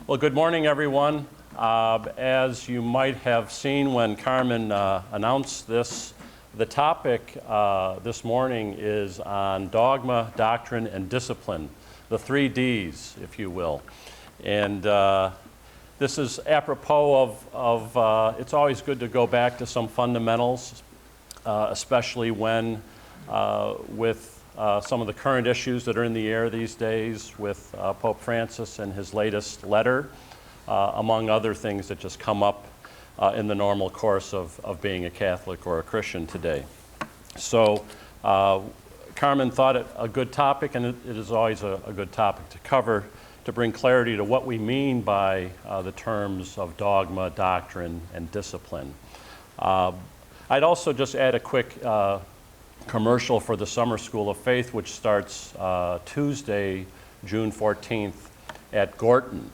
Well, good morning, everyone. As you might have seen when Carmen announced this, the topic this morning is on dogma, doctrine, and discipline, the 3 Ds, if you will. And this is apropos of it's always good to go back to some fundamentals, especially when with some of the current issues that are in the air these days with Pope Francis and his latest letter, among other things that just come up in the normal course of being a Catholic or a Christian today. So Carmen thought it a good topic, and it is always a good topic to cover, to bring clarity to what we mean by the terms of dogma, doctrine, and discipline. I'd also just add a quick commercial for the Summer School of Faith, which starts Tuesday, June 14th at Gorton.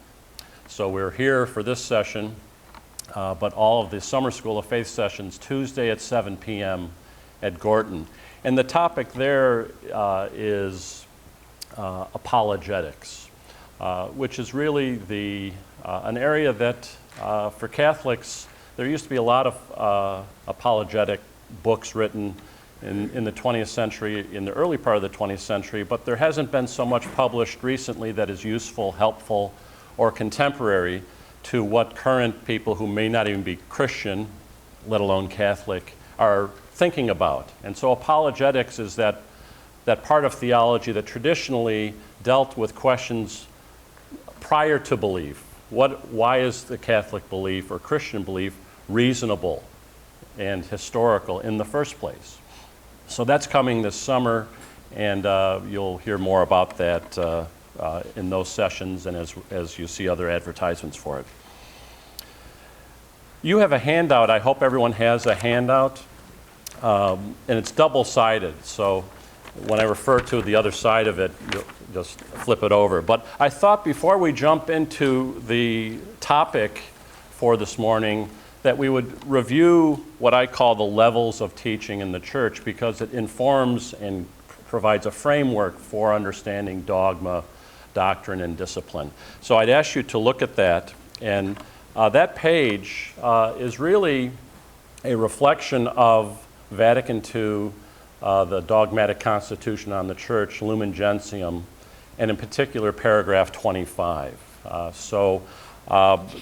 So we're here for this session, but all of the Summer School of Faith sessions Tuesday at 7 p.m. at Gorton. And the topic there is apologetics, which is really an area that for Catholics, there used to be a lot of apologetic books written in the 20th century, in the early part of the 20th century, but there hasn't been so much published recently that is useful, helpful, or contemporary to what current people who may not even be Christian, let alone Catholic, are thinking about. And so apologetics is that part of theology that traditionally dealt with questions prior to belief. Why is the Catholic belief or Christian belief reasonable and historical in the first place? So that's coming this summer, and you'll hear more about that in those sessions and as you see other advertisements for it. You have a handout. I hope everyone has a handout, and it's double-sided. So when I refer to the other side of it, you'll just flip it over. But I thought before we jump into the topic for this morning that we would review what I call the levels of teaching in the church, because it informs and provides a framework for understanding dogma, doctrine, and discipline. So I'd ask you to look at that. And that page is really a reflection of Vatican II, the dogmatic constitution on the church, Lumen Gentium, and in particular paragraph 25.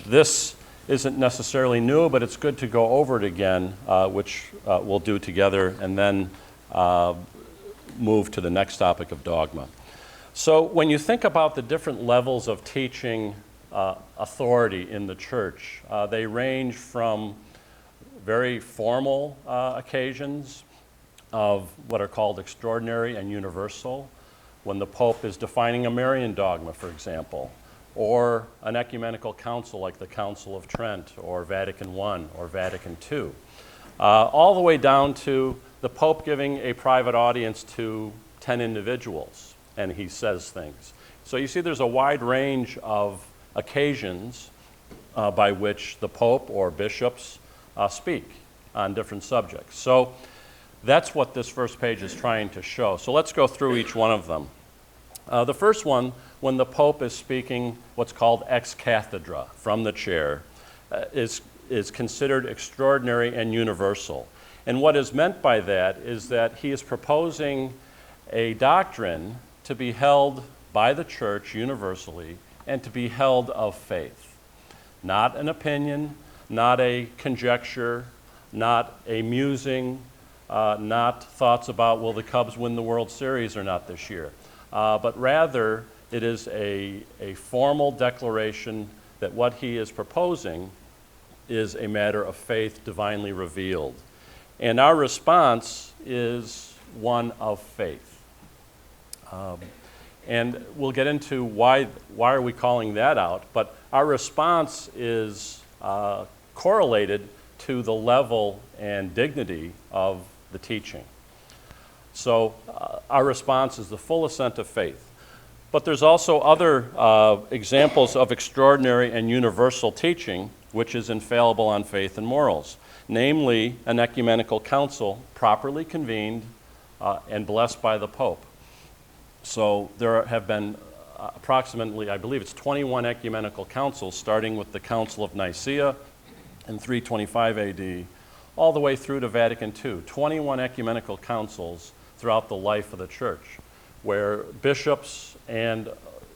This isn't necessarily new, but it's good to go over it again, which we'll do together, and then move to the next topic of dogma. So when you think about the different levels of teaching authority in the church, they range from very formal occasions of what are called extraordinary and universal, when the Pope is defining a Marian dogma, for example, or an ecumenical council like the Council of Trent or Vatican I or Vatican II, all the way down to the Pope giving a private audience to 10 individuals, and he says things. So you see there's a wide range of occasions by which the Pope or bishops speak on different subjects. So that's what this first page is trying to show. So let's go through each one of them. The first one, when the Pope is speaking what's called ex cathedra, from the chair, is considered extraordinary and universal. And what is meant by that is that he is proposing a doctrine to be held by the church universally and to be held of faith. Not an opinion, not a conjecture, not a musing, not thoughts about will the Cubs win the World Series or not this year. But rather, it is a formal declaration that what he is proposing is a matter of faith divinely revealed. And our response is one of faith. And we'll get into why are we calling that out, but our response is correlated to the level and dignity of the teaching. So our response is the full assent of faith. But there's also other examples of extraordinary and universal teaching, which is infallible on faith and morals, namely an ecumenical council properly convened and blessed by the Pope. So there have been approximately, I believe it's 21 ecumenical councils, starting with the Council of Nicaea in 325 AD, all the way through to Vatican II. 21 ecumenical councils throughout the life of the church, where bishops and,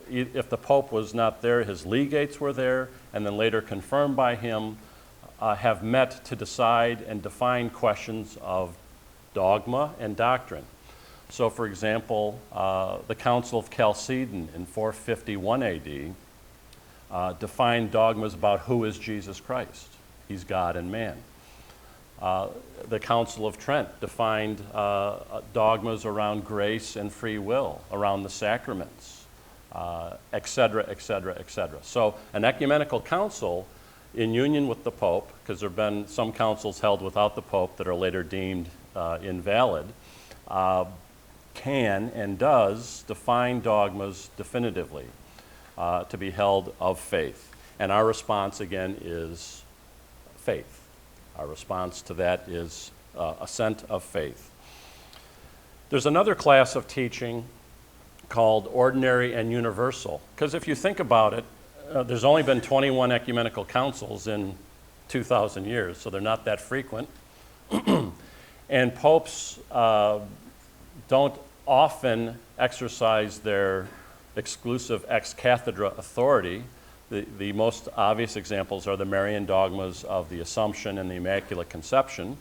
if the Pope was not there, his legates were there, and then later confirmed by him, have met to decide and define questions of dogma and doctrine. So, for example, the Council of Chalcedon in 451 AD defined dogmas about who is Jesus Christ. He's God and man. The Council of Trent defined dogmas around grace and free will, around the sacraments, et cetera, et cetera, et cetera. So an ecumenical council in union with the Pope, because there have been some councils held without the Pope that are later deemed invalid, can and does define dogmas definitively to be held of faith. And our response, again, is faith. Our response to that is assent of faith. There's another class of teaching called ordinary and universal, because if you think about it, there's only been 21 ecumenical councils in 2,000 years, so they're not that frequent. And popes don't often exercise their exclusive ex cathedra authority. The most obvious examples are the Marian dogmas of the Assumption and the Immaculate Conception.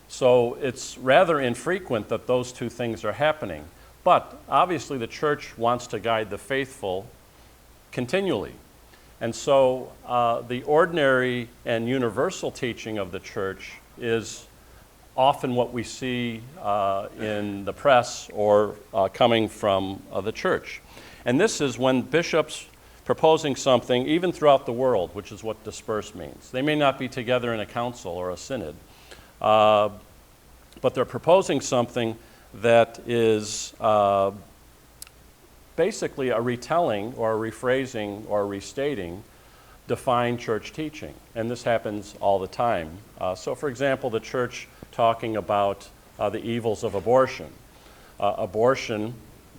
So it's rather infrequent that those two things are happening. But obviously the church wants to guide the faithful continually. And so the ordinary and universal teaching of the church is often what we see in the press or coming from the church. And this is when bishops proposing something, even throughout the world, which is what disperse means. They may not be together in a council or a synod, but they're proposing something that is basically a retelling or a rephrasing or restating defined church teaching. And this happens all the time. So for example, the church talking about the evils of abortion. Abortion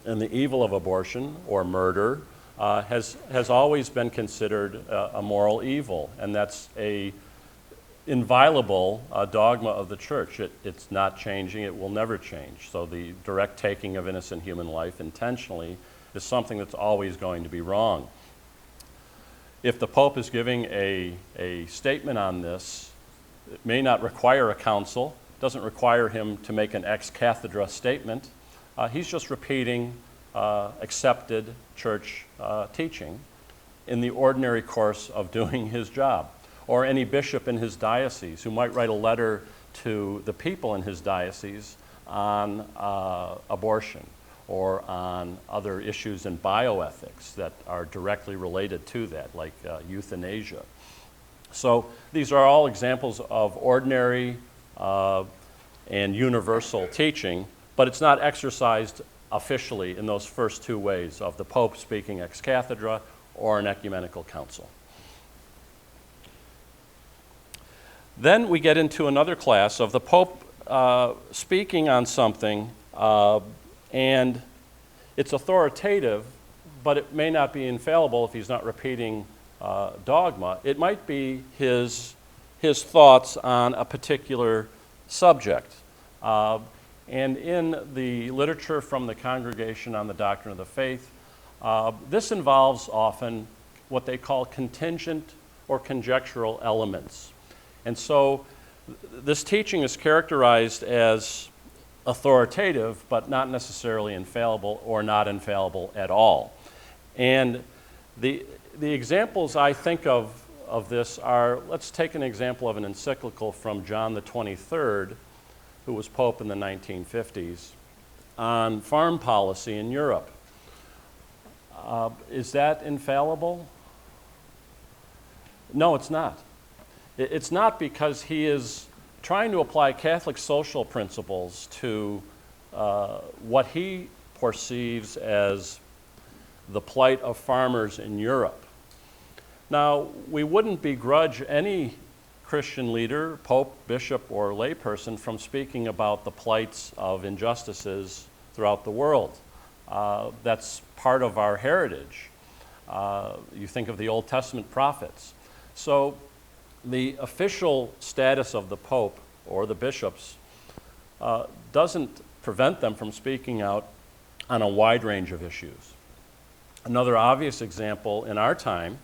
and the evil of abortion or murder has always been considered a moral evil, and that's a inviolable dogma of the church. It's not changing, it will never change. So the direct taking of innocent human life intentionally is something that's always going to be wrong. If the Pope is giving a statement on this, it may not require a council, doesn't require him to make an ex cathedra statement. He's just repeating accepted church teaching in the ordinary course of doing his job. Or any bishop in his diocese who might write a letter to the people in his diocese on abortion or on other issues in bioethics that are directly related to that, like euthanasia. So these are all examples of ordinary and universal teaching, but it's not exercised officially in those first two ways of the Pope speaking ex cathedra or an ecumenical council. Then we get into another class of the Pope speaking on something, and it's authoritative, but it may not be infallible if he's not repeating dogma. It might be his thoughts on a particular subject. And in the literature from the Congregation on the Doctrine of the Faith, this involves often what they call contingent or conjectural elements. And so this teaching is characterized as authoritative, but not necessarily infallible or not infallible at all. And the examples I think of this are, let's take an example of an encyclical from John the 23rd, who was Pope in the 1950s, on farm policy in Europe. Is that infallible? No, it's not. It's not, because he is trying to apply Catholic social principles to what he perceives as the plight of farmers in Europe. Now, we wouldn't begrudge any Christian leader, pope, bishop, or layperson from speaking about the plights of injustices throughout the world. That's part of our heritage. You think of the Old Testament prophets. So the official status of the Pope or the bishops doesn't prevent them from speaking out on a wide range of issues. Another obvious example in our time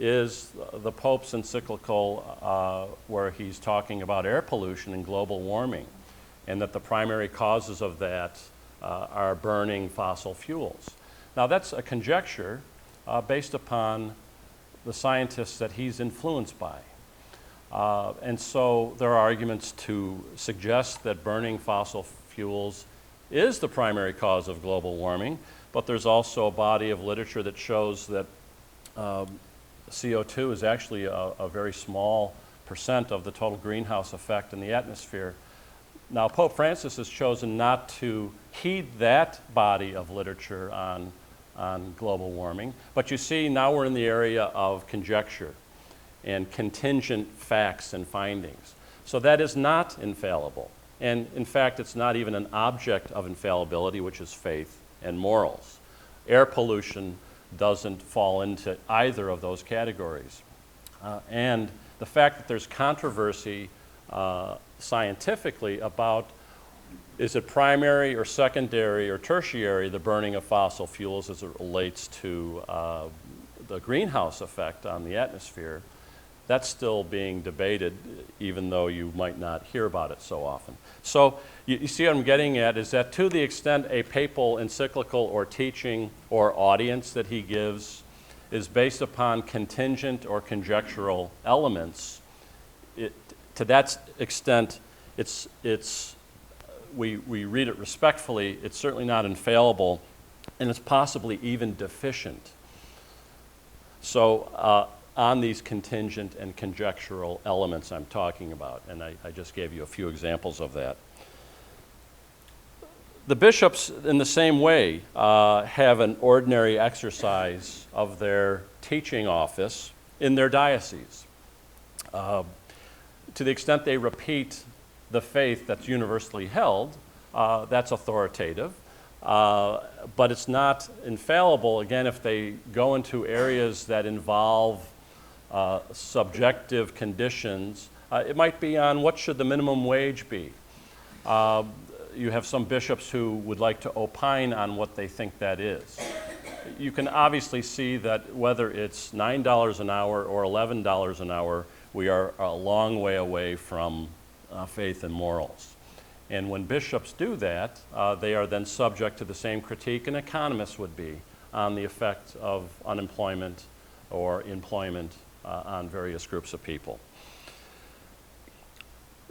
is the Pope's encyclical where he's talking about air pollution and global warming, and that the primary causes of that are burning fossil fuels. Now that's a conjecture based upon the scientists that he's influenced by. And so there are arguments to suggest that burning fossil fuels is the primary cause of global warming, but there's also a body of literature that shows that CO2 is actually a very small percent of the total greenhouse effect in the atmosphere. Now, Pope Francis has chosen not to heed that body of literature on global warming, but you see now we're in the area of conjecture and contingent facts and findings. So that is not infallible. And in fact, it's not even an object of infallibility, which is faith and morals. Air pollution doesn't fall into either of those categories. And the fact that there's controversy scientifically about is it primary or secondary or tertiary, the burning of fossil fuels as it relates to the greenhouse effect on the atmosphere, that's still being debated, even though you might not hear about it so often. So you see what I'm getting at is that to the extent a papal encyclical or teaching or audience that he gives is based upon contingent or conjectural elements, to that extent, we read it respectfully, it's certainly not infallible, and it's possibly even deficient. So on these contingent and conjectural elements I'm talking about, and I just gave you a few examples of that. The bishops, in the same way, have an ordinary exercise of their teaching office in their diocese. To the extent they repeat the faith that's universally held, that's authoritative. But it's not infallible, again, if they go into areas that involve subjective conditions. It might be on what should the minimum wage be. You have some bishops who would like to opine on what they think that is. You can obviously see that whether it's $9 an hour or $11 an hour, we are a long way away from faith and morals. And when bishops do that, they are then subject to the same critique an economist would be on the effect of unemployment or employment on various groups of people.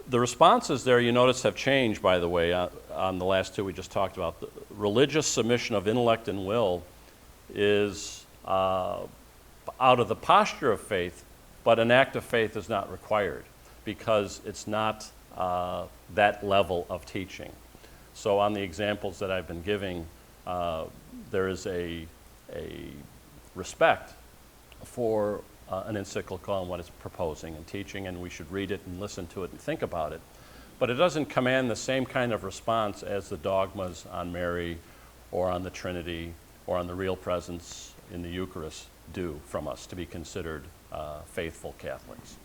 The responses there, you notice, have changed, by the way, on the last two we just talked about. The religious submission of intellect and will is out of the posture of faith, but an act of faith is not required because it's not that level of teaching. So on the examples that I've been giving, there is a respect for an encyclical and what it's proposing and teaching, and we should read it and listen to it and think about it. But it doesn't command the same kind of response as the dogmas on Mary or on the Trinity or on the real presence in the Eucharist do from us to be considered faithful Catholics.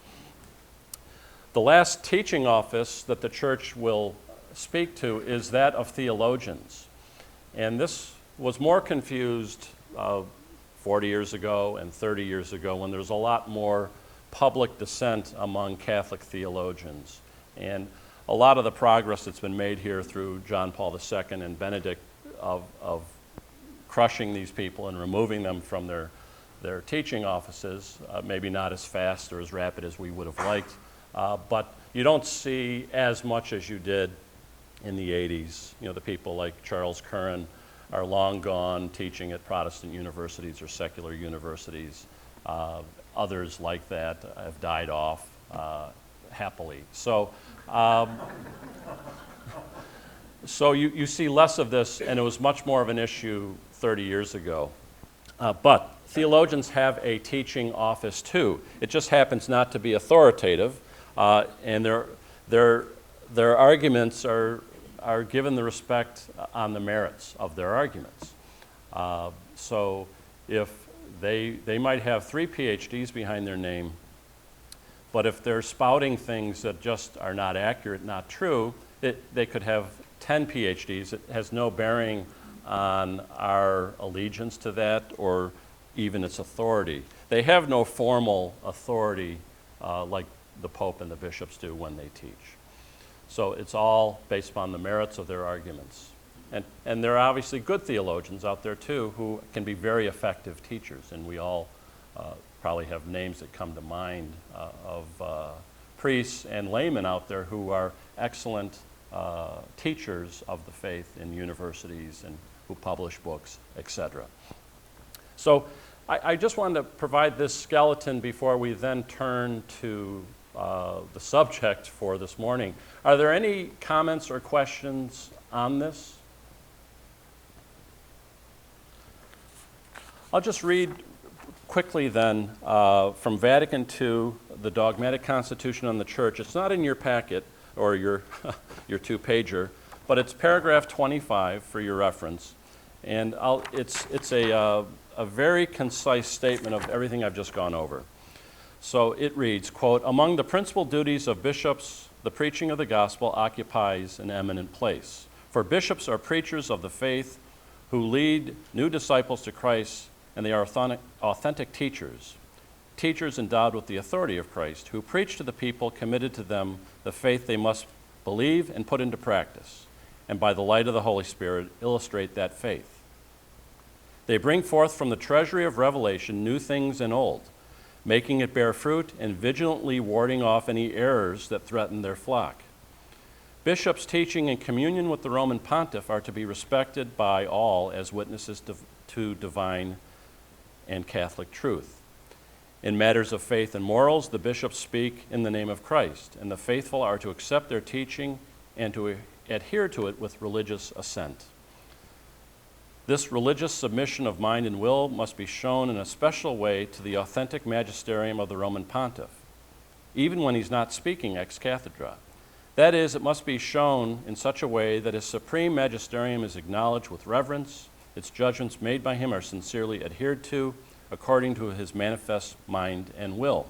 The last teaching office that the Church will speak to is that of theologians. And this was more confused 40 years ago and 30 years ago when there was a lot more public dissent among Catholic theologians. And a lot of the progress that's been made here through John Paul II and Benedict of crushing these people and removing them from their teaching offices, maybe not as fast or as rapid as we would have liked, but you don't see as much as you did in the 80s. You know, the people like Charles Curran are long gone teaching at Protestant universities or secular universities. Others like that have died off happily. So, so you see less of this, and it was much more of an issue 30 years ago. But theologians have a teaching office too. It just happens not to be authoritative, and their arguments are given the respect on the merits of their arguments. So if they might have 3 PhDs behind their name, but if they're spouting things that just are not accurate, not true, they could have 10 PhDs. It has no bearing on our allegiance to that or even its authority. They have no formal authority like the Pope and the bishops do when they teach. So it's all based upon the merits of their arguments. And there are obviously good theologians out there too who can be very effective teachers, and we all probably have names that come to mind of priests and laymen out there who are excellent teachers of the faith in universities and who publish books, etc. So I just wanted to provide this skeleton before we then turn to the subject for this morning. Are there any comments or questions on this? I'll just read quickly then from Vatican II, the Dogmatic Constitution on the Church. It's not in your packet or your two-pager, but it's paragraph 25 for your reference. And it's a very concise statement of everything I've just gone over. So it reads, quote, "Among the principal duties of bishops, the preaching of the gospel occupies an eminent place. For bishops are preachers of the faith who lead new disciples to Christ, and they are authentic teachers, teachers endowed with the authority of Christ, who preach to the people committed to them the faith they must believe and put into practice, and by the light of the Holy Spirit illustrate that faith. They bring forth from the treasury of revelation new things and old, making it bear fruit and vigilantly warding off any errors that threaten their flock. Bishops teaching in communion with the Roman pontiff are to be respected by all as witnesses to divine and Catholic truth. In matters of faith and morals, the bishops speak in the name of Christ, and the faithful are to accept their teaching and to adhere to it with religious assent. This religious submission of mind and will must be shown in a special way to the authentic magisterium of the Roman pontiff, even when he's not speaking ex cathedra. That is, it must be shown in such a way that his supreme magisterium is acknowledged with reverence, its judgments made by him are sincerely adhered to, according to his manifest mind and will.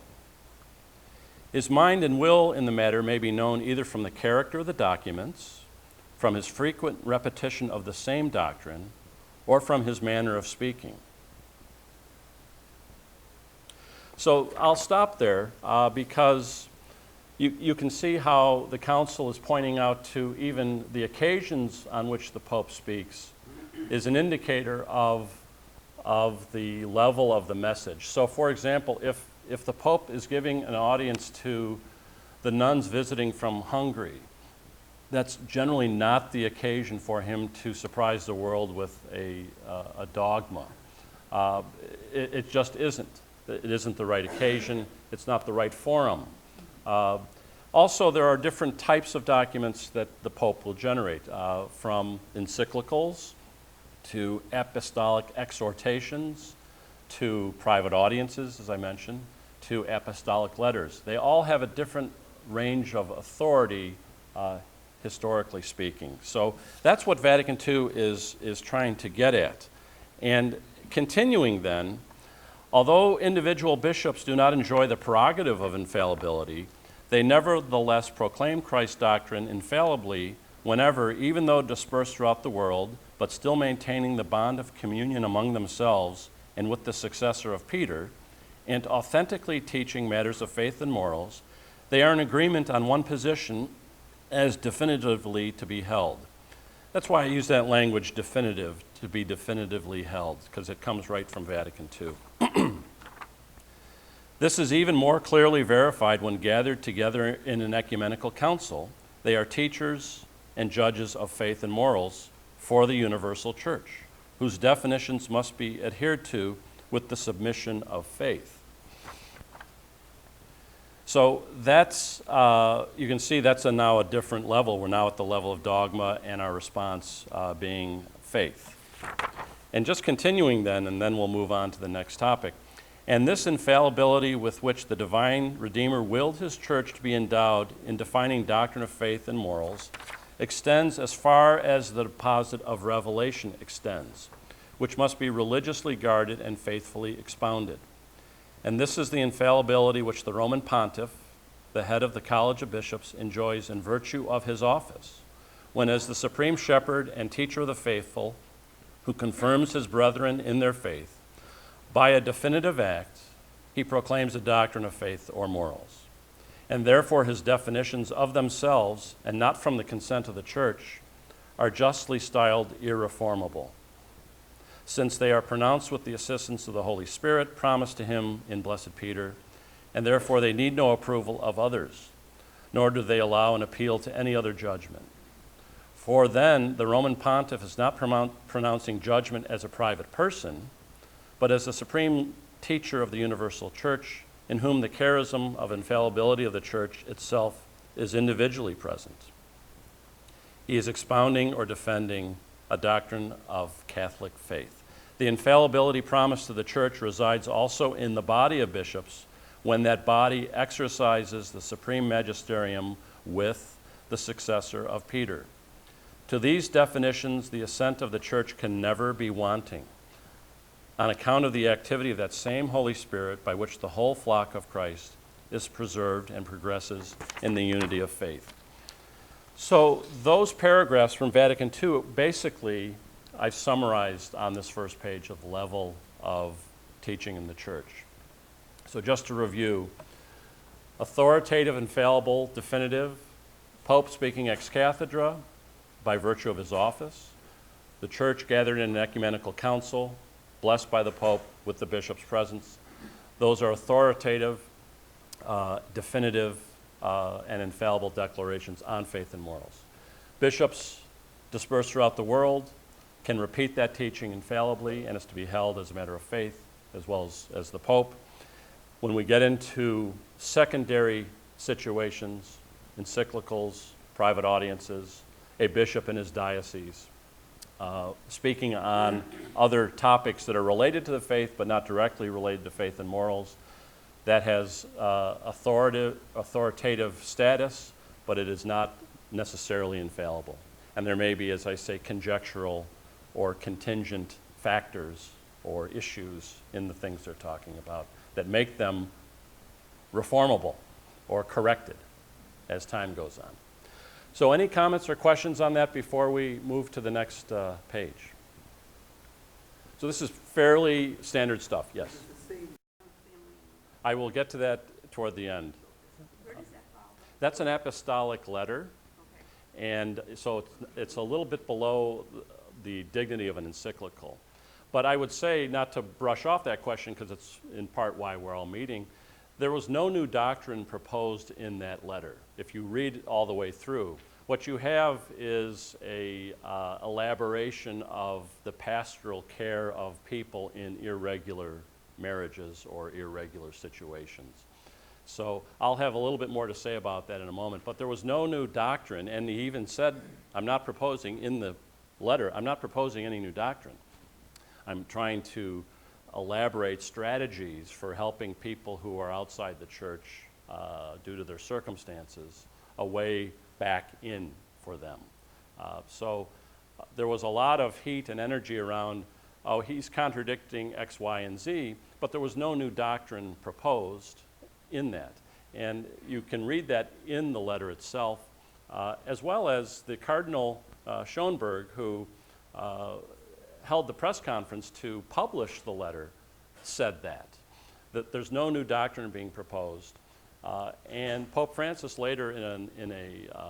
His mind and will in the matter may be known either from the character of the documents, from his frequent repetition of the same doctrine, or from his manner of speaking." So I'll stop there because you can see how the Council is pointing out to even the occasions on which the Pope speaks is an indicator of the level of the message. So for example, if the Pope is giving an audience to the nuns visiting from Hungary, that's generally not the occasion for him to surprise the world with a dogma. It just isn't. It isn't the right occasion. It's not the right forum. Also, there are different types of documents that the Pope will generate, from encyclicals to apostolic exhortations to private audiences, as I mentioned, to apostolic letters. They all have a different range of authority, historically speaking. So that's what Vatican II is trying to get at. And continuing then, although individual bishops do not enjoy the prerogative of infallibility, they nevertheless proclaim Christ's doctrine infallibly whenever, even though dispersed throughout the world, but still maintaining the bond of communion among themselves and with the successor of Peter, and authentically teaching matters of faith and morals, they are in agreement on one position as definitively to be held. That's why I use that language, definitive, to be definitively held, because it comes right from Vatican II. This is even more clearly verified when gathered together in an ecumenical council. They are teachers and judges of faith and morals for the universal church, whose definitions must be adhered to with the submission of faith. So that's, you can see that's now a different level. We're now at the level of dogma and our response being faith. And just continuing then, and then we'll move on to the next topic. And this infallibility with which the divine Redeemer willed his church to be endowed in defining doctrine of faith and morals extends as far as the deposit of revelation extends, which must be religiously guarded and faithfully expounded. And this is the infallibility which the Roman pontiff, the head of the College of Bishops, enjoys in virtue of his office, when as the supreme shepherd and teacher of the faithful, who confirms his brethren in their faith, by a definitive act, he proclaims a doctrine of faith or morals. And therefore his definitions of themselves, and not from the consent of the church, are justly styled irreformable, since they are pronounced with the assistance of the Holy Spirit promised to him in Blessed Peter, and therefore they need no approval of others, nor do they allow an appeal to any other judgment. For then the Roman pontiff is not pronouncing judgment as a private person, but as the supreme teacher of the universal church, in whom the charism of infallibility of the church itself is individually present. He is expounding or defending a doctrine of Catholic faith. The infallibility promised to the church resides also in the body of bishops, when that body exercises the supreme magisterium with the successor of Peter. To these definitions, the assent of the church can never be wanting, on account of the activity of that same Holy Spirit by which the whole flock of Christ is preserved and progresses in the unity of faith. So those paragraphs from Vatican II, basically, I've summarized on this first page of the level of teaching in the church. So just to review, authoritative, infallible, definitive, Pope speaking ex cathedra by virtue of his office, the church gathered in an ecumenical council, blessed by the Pope with the bishop's presence. Those are authoritative, definitive, and infallible declarations on faith and morals. Bishops dispersed throughout the world can repeat that teaching infallibly, and is to be held as a matter of faith, as well as the Pope. When we get into secondary situations, encyclicals, private audiences, a bishop in his diocese, speaking on other topics that are related to the faith but not directly related to faith and morals, that has authoritative status, but it is not necessarily infallible. And there may be, as I say, conjectural or contingent factors or issues in the things they're talking about that make them reformable or corrected as time goes on. So any comments or questions on that before we move to the next page? So this is fairly standard stuff, yes. I will get to that toward the end. Where does that fall? That's an apostolic letter, Okay. and so it's a little bit below the dignity of an encyclical. But I would say, not to brush off that question, because it's in part why we're all meeting, there was no new doctrine proposed in that letter. If you read all the way through, what you have is a elaboration of the pastoral care of people in irregular marriages or irregular situations. So I'll have a little bit more to say about that in a moment. But there was no new doctrine, and he even said, I'm not proposing in the letter, I'm not proposing any new doctrine. I'm trying to elaborate strategies for helping people who are outside the church due to their circumstances, a way back in for them. So there was a lot of heat and energy around, oh, he's contradicting X, Y, and Z, but there was no new doctrine proposed in that. And you can read that in the letter itself, as well as the Cardinal Schonberg, who held the press conference to publish the letter, said that there's no new doctrine being proposed. And Pope Francis later in an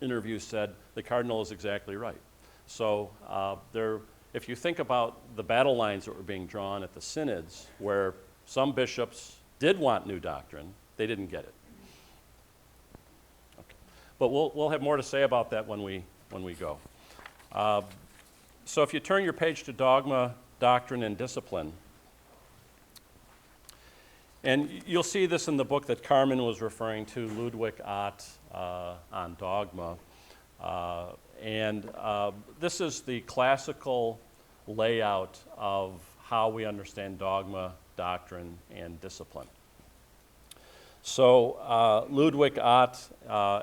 interview said the Cardinal is exactly right. So if you think about the battle lines that were being drawn at the synods, where some bishops did want new doctrine, they didn't get it. Okay. But we'll have more to say about that when we go. So if you turn your page to Dogma, Doctrine, and Discipline, and you'll see this in the book that Carmen was referring to, Ludwig Ott, on Dogma. This is the classical layout of how we understand dogma, doctrine, and discipline. So Ludwig Ott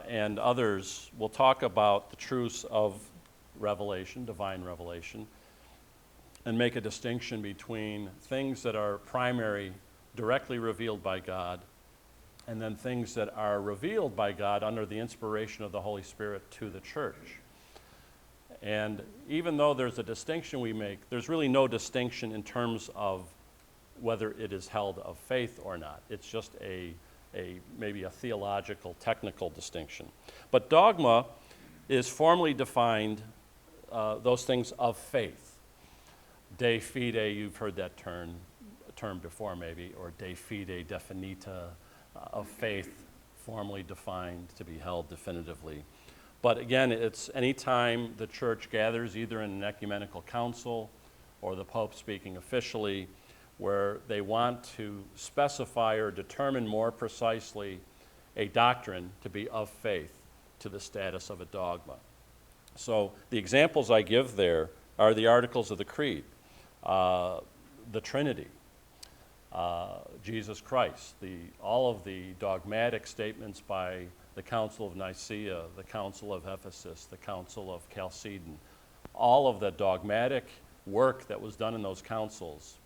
and others will talk about the truths of revelation, divine revelation, and make a distinction between things that are primary, directly revealed by God, and then things that are revealed by God under the inspiration of the Holy Spirit to the church. And even though there's a distinction we make, there's really no distinction in terms of whether it is held of faith or not. It's just maybe a theological, technical distinction. But dogma is formally defined, those things of faith. De fide, you've heard that term before maybe, or de fide definita, of faith, formally defined to be held definitively. But again, it's any time the church gathers either in an ecumenical council or the Pope speaking officially, where they want to specify or determine more precisely a doctrine to be of faith to the status of a dogma. So the examples I give there are the Articles of the Creed, the Trinity, Jesus Christ, all of the dogmatic statements by the Council of Nicaea, the Council of Ephesus, the Council of Chalcedon. All of the dogmatic work that was done in those councils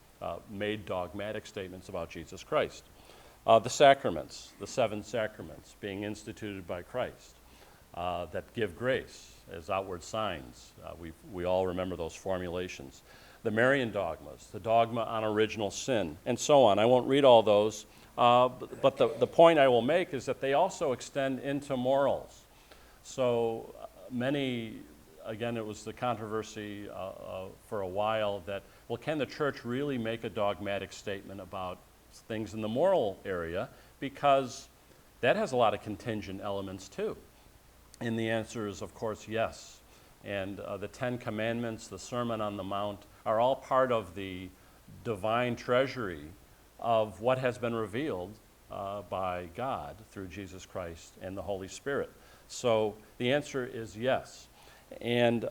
made dogmatic statements about Jesus Christ. The sacraments, the 7 sacraments being instituted by Christ that give grace as outward signs. We all remember those formulations. The Marian dogmas, the dogma on original sin, and so on. I won't read all those, but the point I will make is that they also extend into morals. So many, again, it was the controversy for a while that, well, can the church really make a dogmatic statement about things in the moral area? Because that has a lot of contingent elements too. And the answer is, of course, yes. And the 10 Commandments, the Sermon on the Mount, are all part of the divine treasury of what has been revealed by God through Jesus Christ and the Holy Spirit. So the answer is yes. And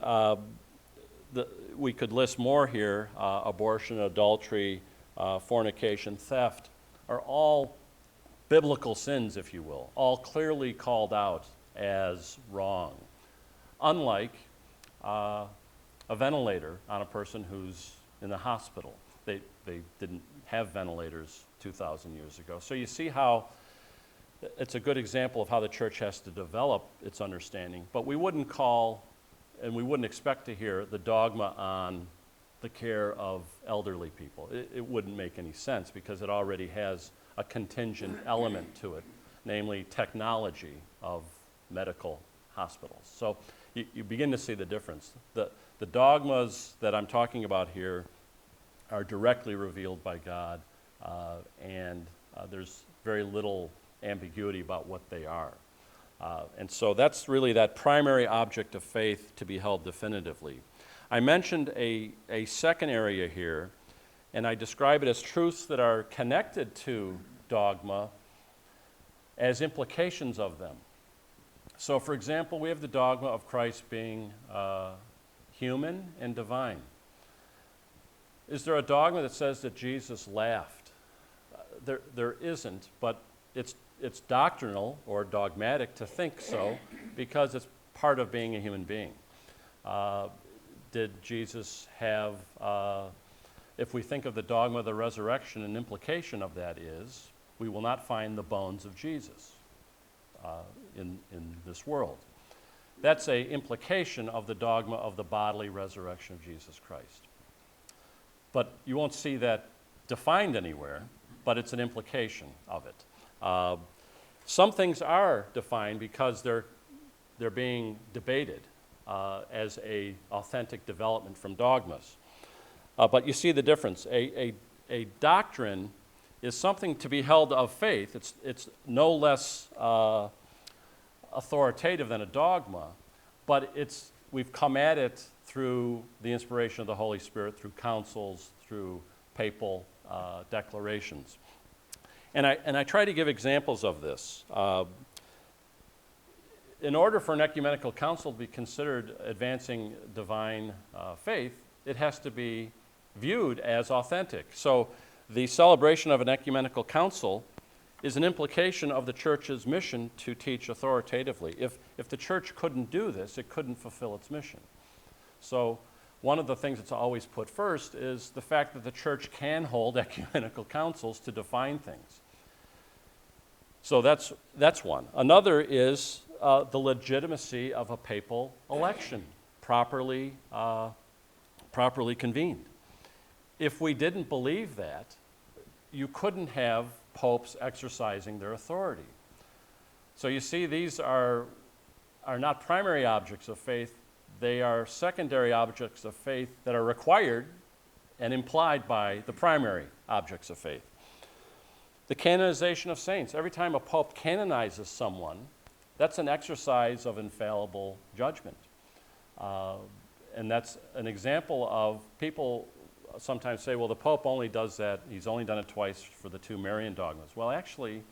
we could list more here. Abortion, adultery, fornication, theft are all biblical sins, if you will, all clearly called out as wrong. Unlike a ventilator on a person who's in the hospital. They didn't have ventilators 2,000 years ago. So you see how it's a good example of how the church has to develop its understanding. But we wouldn't call, and we wouldn't expect to hear, the dogma on the care of elderly people. It wouldn't make any sense because it already has a contingent element to it, namely technology of medical hospitals. So you begin to see the difference. The dogmas that I'm talking about here are directly revealed by God, and there's very little ambiguity about what they are. And so that's really that primary object of faith to be held definitively. I mentioned a second area here, and I describe it as truths that are connected to dogma as implications of them. So, for example, we have the dogma of Christ being human and divine. Is there a dogma that says that Jesus laughed? There isn't, but it's doctrinal or dogmatic to think so because it's part of being a human being. Did Jesus have, if we think of the dogma of the resurrection, an implication of that is we will not find the bones of Jesus in this world. That's an implication of the dogma of the bodily resurrection of Jesus Christ. But you won't see that defined anywhere, but it's an implication of it. Some things are defined because they're being debated as a authentic development from dogmas. But you see the difference. A doctrine is something to be held of faith. It's no less authoritative than a dogma, but we've come at it through the inspiration of the Holy Spirit, through councils, through papal declarations. And I try to give examples of this. In order for an ecumenical council to be considered advancing divine faith, it has to be viewed as authentic. So the celebration of an ecumenical council is an implication of the church's mission to teach authoritatively. If the church couldn't do this, it couldn't fulfill its mission. So one of the things that's always put first is the fact that the church can hold ecumenical councils to define things. So that's one. Another is the legitimacy of a papal election, properly convened. If we didn't believe that, you couldn't have popes exercising their authority. So you see, these are not primary objects of faith. They are secondary objects of faith that are required and implied by the primary objects of faith. The canonization of saints. Every time a pope canonizes someone, that's an exercise of infallible judgment. And that's an example of, people sometimes say, well, the pope only does that, he's only done it twice for the two Marian dogmas. Well, actually,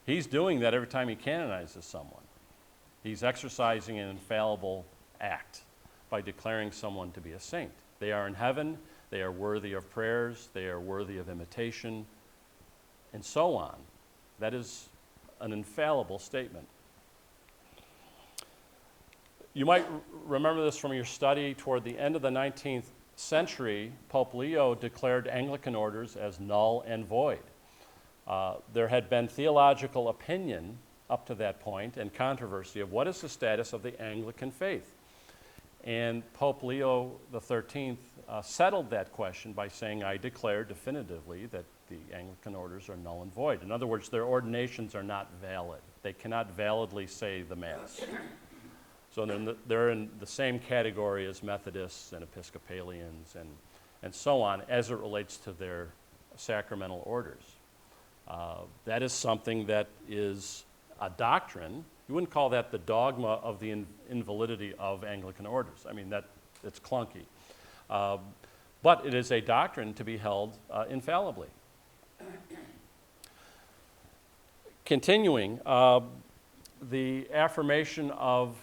he's doing that every time he canonizes someone. He's exercising an infallible act by declaring someone to be a saint. They are in heaven, they are worthy of prayers, they are worthy of imitation, and so on. That is an infallible statement. You might remember this from your study. Toward the end of the 19th century, Pope Leo declared Anglican orders as null and void. There had been theological opinion up to that point and controversy of what is the status of the Anglican faith. And Pope Leo XIII settled that question by saying, I declare definitively that the Anglican orders are null and void. In other words, their ordinations are not valid. They cannot validly say the Mass. So they're in the same category as Methodists and Episcopalians and so on as it relates to their sacramental orders. That is something that is a doctrine. You wouldn't call that the dogma of the invalidity of Anglican orders. I mean, it's clunky. But it is a doctrine to be held infallibly. Continuing, the affirmation of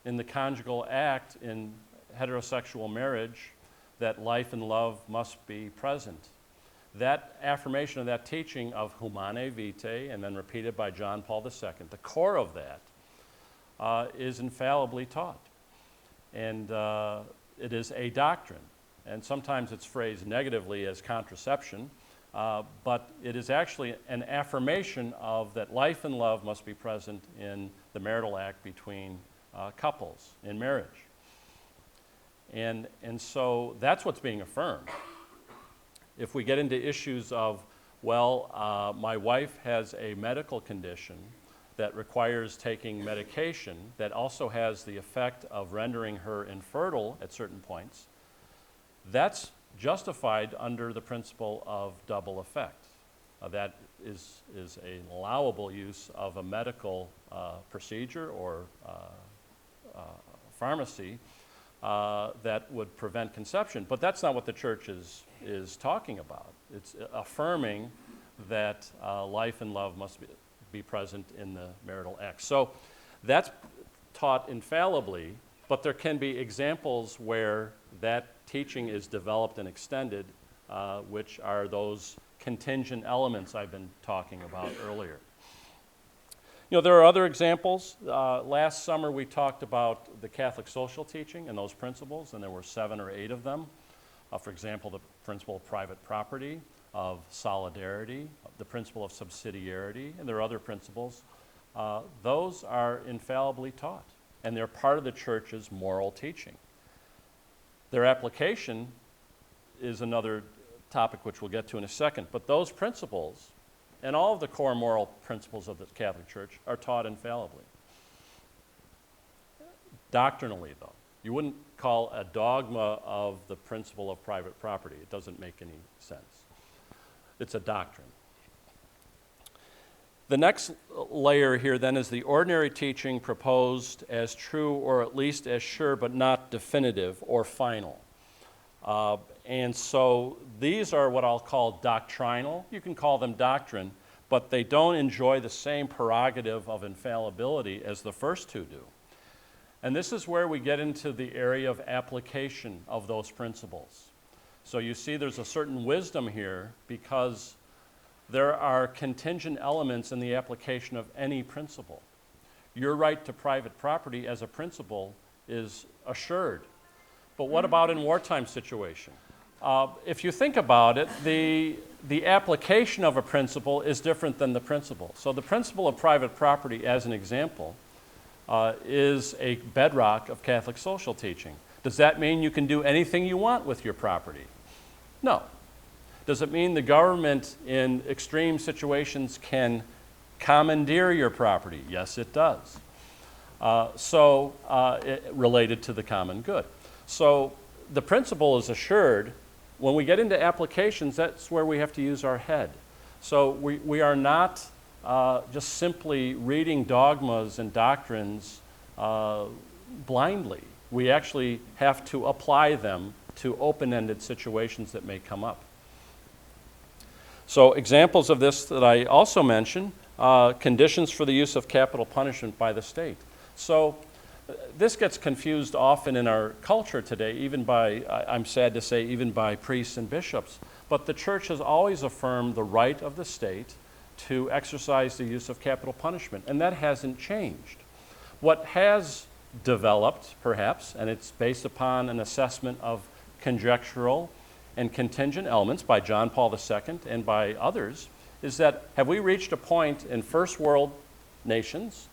in the conjugal act in heterosexual marriage that life and love must be present. That affirmation of that teaching of humane vitae, and then repeated by John Paul II, the core of that is infallibly taught. And it is a doctrine. And sometimes it's phrased negatively as contraception, but it is actually an affirmation of that life and love must be present in the marital act between couples in marriage. And so that's what's being affirmed. If we get into issues of, well, my wife has a medical condition that requires taking medication that also has the effect of rendering her infertile at certain points, that's justified under the principle of double effect. That is an allowable use of a medical procedure or pharmacy that would prevent conception. But that's not what the church is talking about. It's affirming that life and love must be present in the marital act. So that's taught infallibly, but there can be examples where that teaching is developed and extended, which are those contingent elements I've been talking about earlier. You know, there are other examples. Last summer we talked about the Catholic social teaching and those principles, and there were 7 or 8 of them. For example, the principle of private property, of solidarity, the principle of subsidiarity, and there are other principles. Those are infallibly taught, and they're part of the church's moral teaching. Their application is another topic which we'll get to in a second, but those principles and all of the core moral principles of the Catholic Church are taught infallibly. Doctrinally, though, you wouldn't call a dogma of the principle of private property. It doesn't make any sense. It's a doctrine. The next layer here then is the ordinary teaching proposed as true or at least as sure but not definitive or final. And so these are what I'll call doctrinal. You can call them doctrine, but they don't enjoy the same prerogative of infallibility as the first two do. And this is where we get into the area of application of those principles. So you see there's a certain wisdom here because there are contingent elements in the application of any principle. Your right to private property as a principle is assured. But what about in wartime situation? If you think about it, the application of a principle is different than the principle. So the principle of private property, as an example, is a bedrock of Catholic social teaching. Does that mean you can do anything you want with your property? No. Does it mean the government in extreme situations can commandeer your property? Yes, it does. Related to the common good. So the principle is assured. When we get into applications, that's where we have to use our head. So we are not just simply reading dogmas and doctrines blindly. We actually have to apply them to open-ended situations that may come up. So examples of this that I also mentioned, conditions for the use of capital punishment by the state. So this gets confused often in our culture today, even by, I'm sad to say, even by priests and bishops. But the church has always affirmed the right of the state to exercise the use of capital punishment, and that hasn't changed. What has developed, perhaps, and it's based upon an assessment of conjectural and contingent elements by John Paul II and by others, is that have we reached a point in first world nations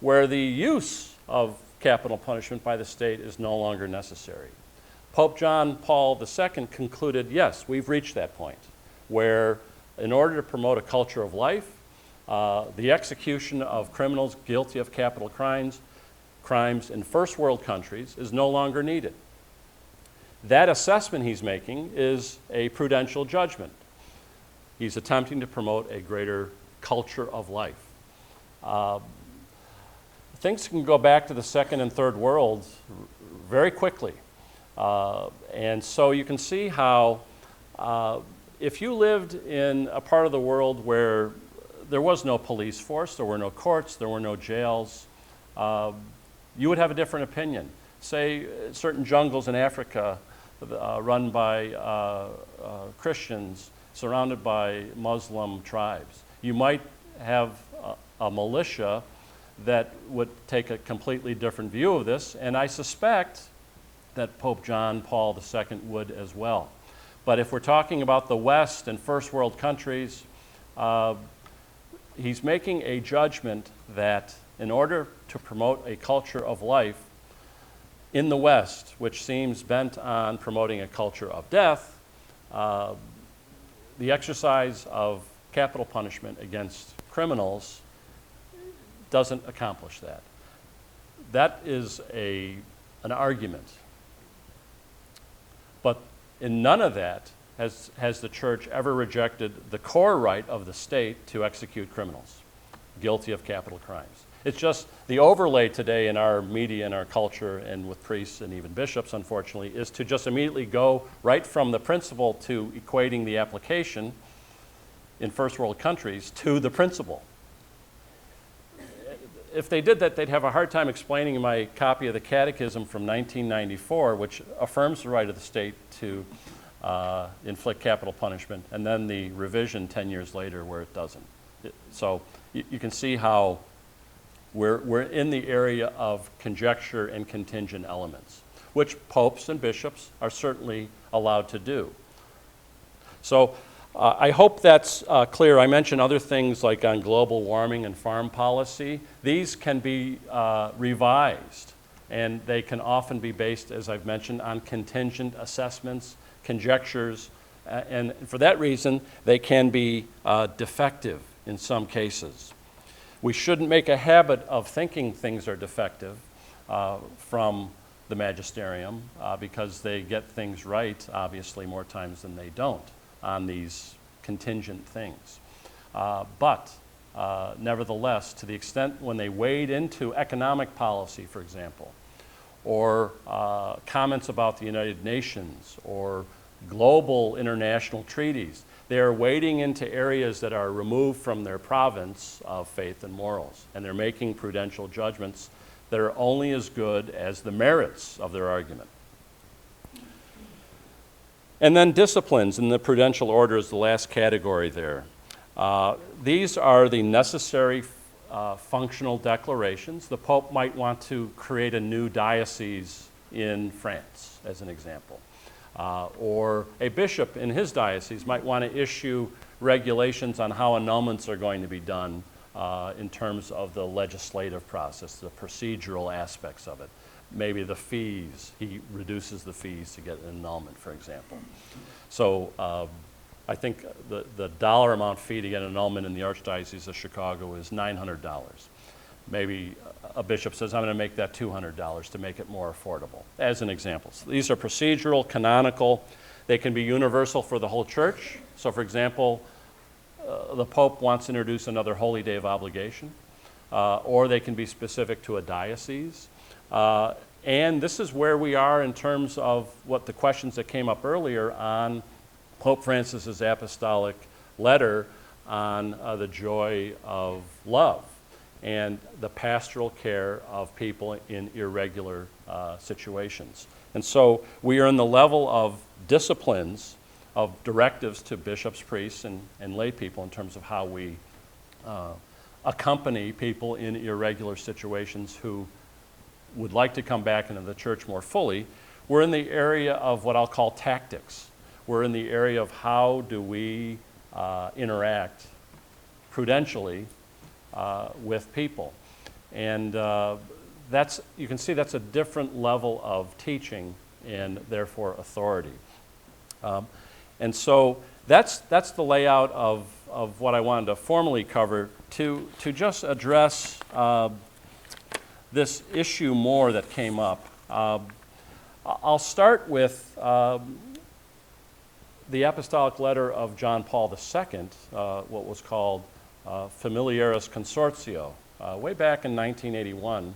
where the use of capital punishment by the state is no longer necessary? Pope John Paul II concluded, yes, we've reached that point where in order to promote a culture of life, the execution of criminals guilty of capital crimes in first world countries is no longer needed. That assessment he's making is a prudential judgment. He's attempting to promote a greater culture of life. Things can go back to the second and third worlds very quickly. And so you can see how if you lived in a part of the world where there was no police force, there were no courts, there were no jails, you would have a different opinion. Say certain jungles in Africa run by Christians surrounded by Muslim tribes. You might have a militia that would take a completely different view of this, and I suspect that Pope John Paul II would as well. But if we're talking about the West and first world countries, he's making a judgment that in order to promote a culture of life in the West, which seems bent on promoting a culture of death, the exercise of capital punishment against criminals doesn't accomplish that. That is an argument. But in none of that has the church ever rejected the core right of the state to execute criminals guilty of capital crimes. It's just the overlay today in our media and our culture and with priests and even bishops, unfortunately, is to just immediately go right from the principle to equating the application in first world countries to the principle. If they did that, they'd have a hard time explaining my copy of the Catechism from 1994, which affirms the right of the state to inflict capital punishment, and then the revision 10 years later where it doesn't. So you can see how we're in the area of conjecture and contingent elements, which popes and bishops are certainly allowed to do. So I hope that's clear. I mentioned other things like on global warming and farm policy. These can be revised, and they can often be based, as I've mentioned, on contingent assessments, conjectures, and for that reason, they can be defective in some cases. We shouldn't make a habit of thinking things are defective from the magisterium because they get things right, obviously, more times than they don't on these contingent things. But nevertheless, to the extent when they wade into economic policy, for example, or comments about the United Nations or global international treaties, they are wading into areas that are removed from their province of faith and morals, and they're making prudential judgments that are only as good as the merits of their argument. And then disciplines in the prudential order is the last category there. These are the necessary functional declarations. The Pope might want to create a new diocese in France, as an example. Or a bishop in his diocese might want to issue regulations on how annulments are going to be done in terms of the legislative process, the procedural aspects of it. Maybe the fees, he reduces the fees to get an annulment, for example. So I think the dollar amount fee to get an annulment in the Archdiocese of Chicago is $900. Maybe a bishop says, I'm going to make that $200 to make it more affordable, as an example. So these are procedural, canonical. They can be universal for the whole church. So for example, the Pope wants to introduce another Holy Day of Obligation, or they can be specific to a diocese. And this is where we are in terms of what the questions that came up earlier on Pope Francis's apostolic letter on the joy of love and the pastoral care of people in irregular situations. And so we are in the level of disciplines, of directives to bishops, priests, and lay people in terms of how we accompany people in irregular situations who would like to come back into the church more fully. We're in the area of what I'll call tactics. We're in the area of how do we interact prudentially with people. And you can see that's a different level of teaching and therefore authority. And so that's the layout of what I wanted to formally cover to just address this issue more that came up. I'll start with the apostolic letter of John Paul II, what was called Familiaris Consortio, way back in 1981,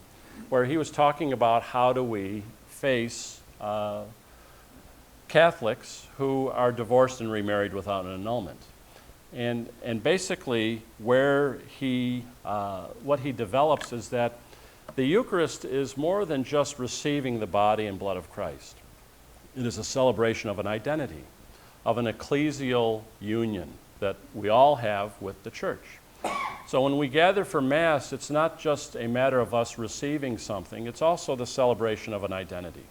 where he was talking about how do we face Catholics who are divorced and remarried without an annulment. And basically what he develops is that the Eucharist is more than just receiving the body and blood of Christ. It is a celebration of an identity, of an ecclesial union that we all have with the church. So when we gather for Mass, it's not just a matter of us receiving something, it's also the celebration of an identity.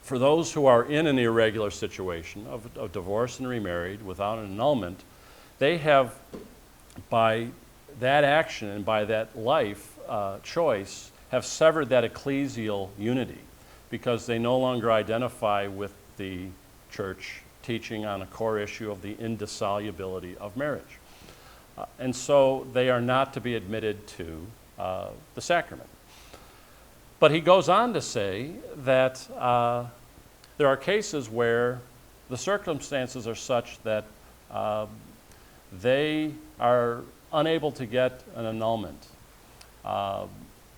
For those who are in an irregular situation of divorce and remarried without an annulment, they have, by that action and by that life choice, have severed that ecclesial unity because they no longer identify with the church teaching on a core issue of the indissolubility of marriage. And so they are not to be admitted to the sacrament. But he goes on to say that there are cases where the circumstances are such that they are unable to get an annulment.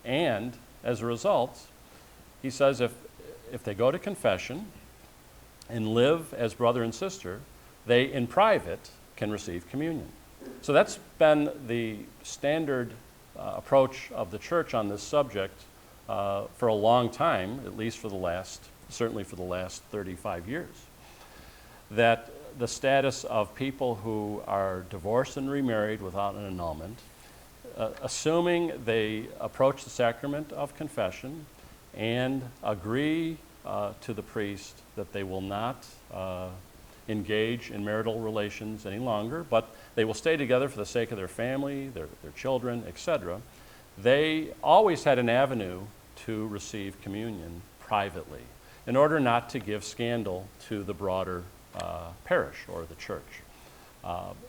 And as a result, he says if they go to confession and live as brother and sister, they in private can receive communion. So that's been the standard approach of the church on this subject for a long time, at least certainly for the last 35 years. That the status of people who are divorced and remarried without an annulment, assuming they approach the sacrament of confession and agree to the priest that they will not engage in marital relations any longer, but they will stay together for the sake of their family, their children, etc., they always had an avenue to receive communion privately in order not to give scandal to the broader parish or the church.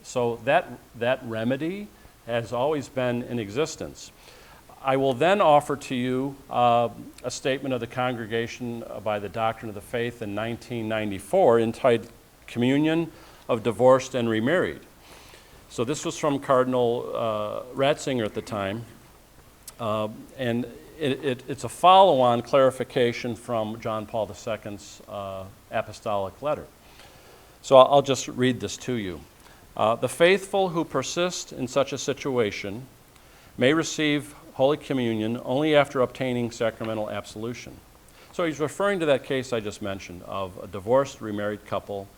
So that remedy has always been in existence. I will then offer to you a statement of the Congregation by the Doctrine of the Faith in 1994 entitled Communion of Divorced and Remarried. So this was from Cardinal Ratzinger at the time, and it's a follow-on clarification from John Paul II's apostolic letter. So I'll just read this to you. The faithful who persist in such a situation may receive Holy Communion only after obtaining sacramental absolution. So he's referring to that case I just mentioned of a divorced, remarried couple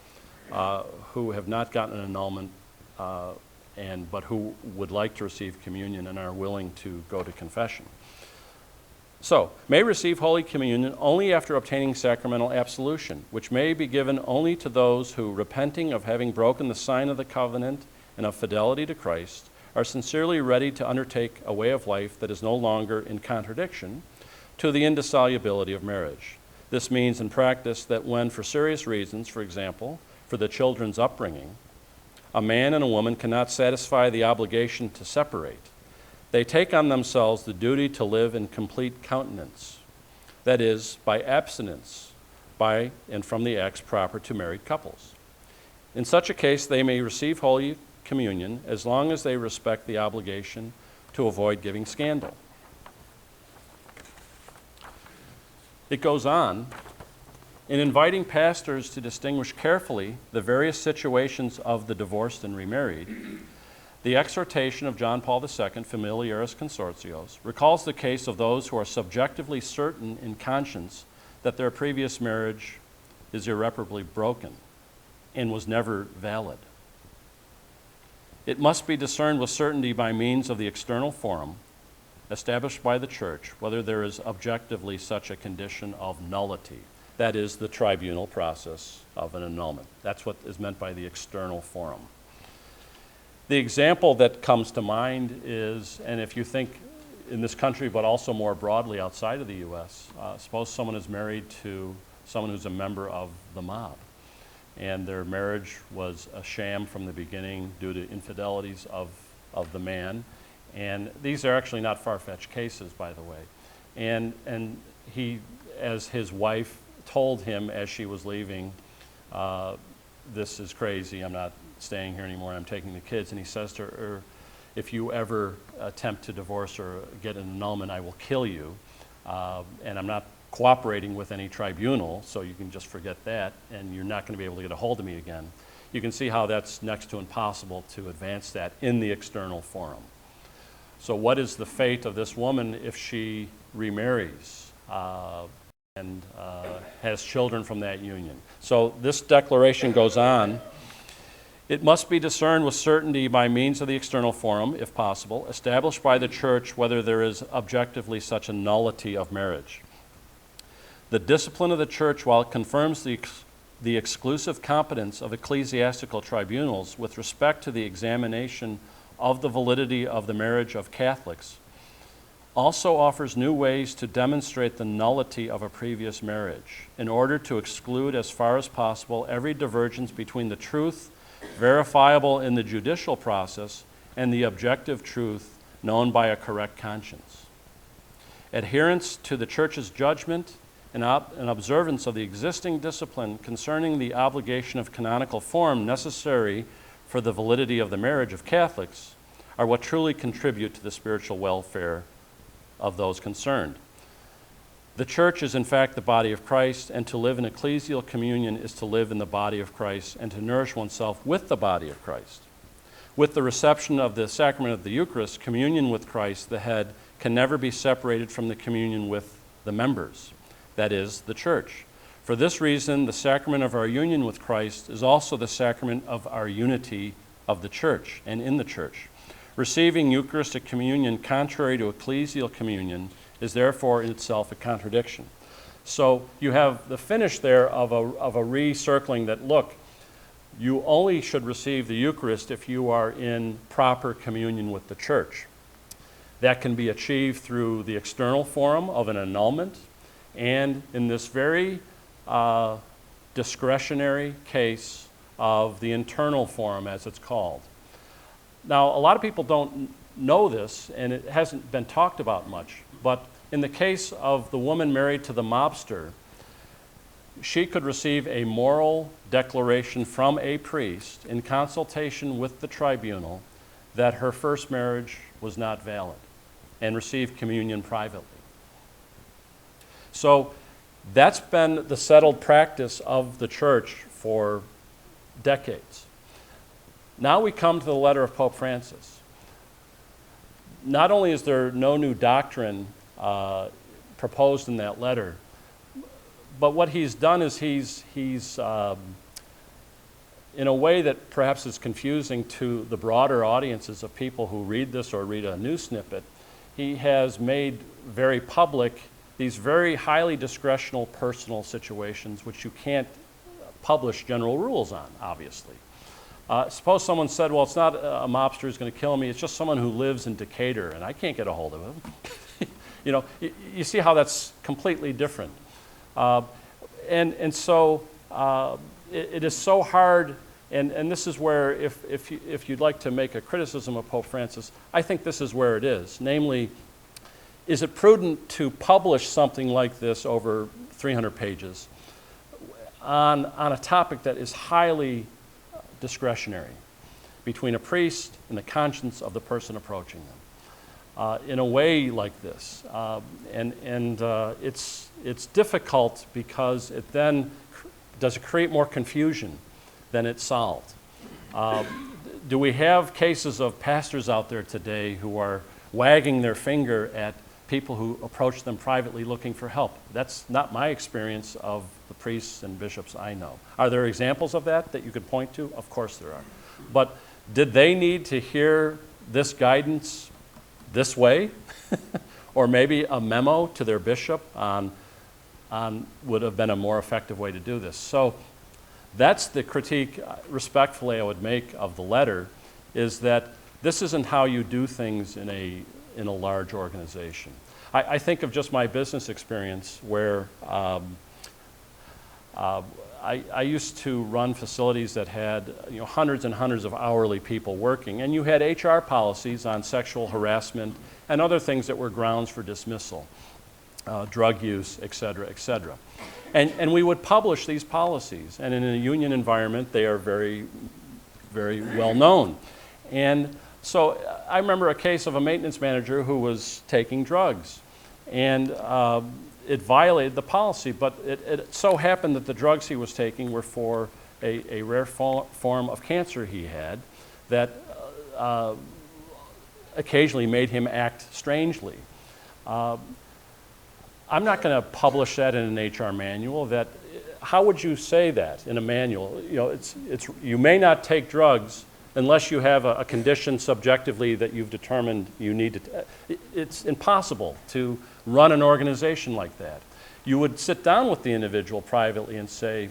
who have not gotten an annulment but who would like to receive communion and are willing to go to confession. So, may receive Holy Communion only after obtaining sacramental absolution, which may be given only to those who, repenting of having broken the sign of the covenant and of fidelity to Christ, are sincerely ready to undertake a way of life that is no longer in contradiction to the indissolubility of marriage. This means in practice that when, for serious reasons, for example, for the children's upbringing, a man and a woman cannot satisfy the obligation to separate, they take on themselves the duty to live in complete continence, that is, by abstinence by and from the acts proper to married couples. In such a case, they may receive Holy Communion as long as they respect the obligation to avoid giving scandal. It goes on, in inviting pastors to distinguish carefully the various situations of the divorced and remarried, the exhortation of John Paul II, Familiaris Consortios, recalls the case of those who are subjectively certain in conscience that their previous marriage is irreparably broken and was never valid. It must be discerned with certainty by means of the external forum established by the Church whether there is objectively such a condition of nullity. That is the tribunal process of an annulment. That's what is meant by the external forum. The example that comes to mind is, and if you think in this country but also more broadly outside of the U.S., suppose someone is married to someone who's a member of the mob, and their marriage was a sham from the beginning due to infidelities of the man. And these are actually not far-fetched cases, by the way. And he, as his wife told him as she was leaving, this is crazy, I'm not staying here anymore, I'm taking the kids. And he says to her, if you ever attempt to divorce or get an annulment, I will kill you. And I'm not cooperating with any tribunal, so you can just forget that, and you're not going to be able to get a hold of me again. You can see how that's next to impossible to advance that in the external forum. So what is the fate of this woman if she remarries and has children from that union? So this declaration goes on. It must be discerned with certainty by means of the external forum, if possible, established by the Church whether there is objectively such a nullity of marriage. The discipline of the Church, while it confirms the exclusive competence of ecclesiastical tribunals with respect to the examination of the validity of the marriage of Catholics, also offers new ways to demonstrate the nullity of a previous marriage in order to exclude as far as possible every divergence between the truth verifiable in the judicial process and the objective truth known by a correct conscience. Adherence to the Church's judgment and observance of the existing discipline concerning the obligation of canonical form necessary for the validity of the marriage of Catholics are what truly contribute to the spiritual welfare of those concerned. The Church is in fact the body of Christ, and to live in ecclesial communion is to live in the body of Christ and to nourish oneself with the body of Christ. With the reception of the sacrament of the Eucharist, communion with Christ, the head, can never be separated from the communion with the members, that is, the Church. For this reason, the sacrament of our union with Christ is also the sacrament of our unity of the Church and in the Church. Receiving Eucharistic communion contrary to ecclesial communion is therefore in itself a contradiction. So you have the finish there of a recircling that, look, you only should receive the Eucharist if you are in proper communion with the Church. That can be achieved through the external forum of an annulment, and in this very discretionary case of the internal forum, as it's called. Now, a lot of people don't know this, and it hasn't been talked about much, but in the case of the woman married to the mobster, she could receive a moral declaration from a priest in consultation with the tribunal that her first marriage was not valid and receive communion privately. So that's been the settled practice of the Church for decades. Now we come to the letter of Pope Francis. Not only is there no new doctrine proposed in that letter, but what he's done is he's in a way that perhaps is confusing to the broader audiences of people who read this or read a news snippet, he has made very public these very highly discretional personal situations which you can't publish general rules on, obviously. Suppose someone said, well, it's not a mobster who's going to kill me, it's just someone who lives in Decatur and I can't get a hold of him. You see how that's completely different. And so it is so hard, and this is where if you'd like to make a criticism of Pope Francis, I think this is where it is. Namely, is it prudent to publish something like this over 300 pages on a topic that is highly discretionary between a priest and the conscience of the person approaching them in a way like this? It's difficult because it then does it create more confusion than it solved. Do we have cases of pastors out there today who are wagging their finger at people who approach them privately looking for help? That's not my experience of the priests and bishops I know. Are there examples of that you could point to? Of course there are. But did they need to hear this guidance this way? Or maybe a memo to their bishop on would have been a more effective way to do this. So that's the critique, respectfully, I would make of the letter, is that this isn't how you do things in a large organization. I think of just my business experience where I used to run facilities that had hundreds and hundreds of hourly people working, and you had HR policies on sexual harassment and other things that were grounds for dismissal, drug use, et cetera, et cetera. And we would publish these policies, and in a union environment, they are very, very well known. And so I remember a case of a maintenance manager who was taking drugs, and it violated the policy, but it so happened that the drugs he was taking were for a rare form of cancer he had that occasionally made him act strangely. I'm not going to publish that in an HR manual. How would you say that in a manual? You may not take drugs unless you have a condition subjectively that you've determined you need to. It's impossible to run an organization like that. You would sit down with the individual privately and say,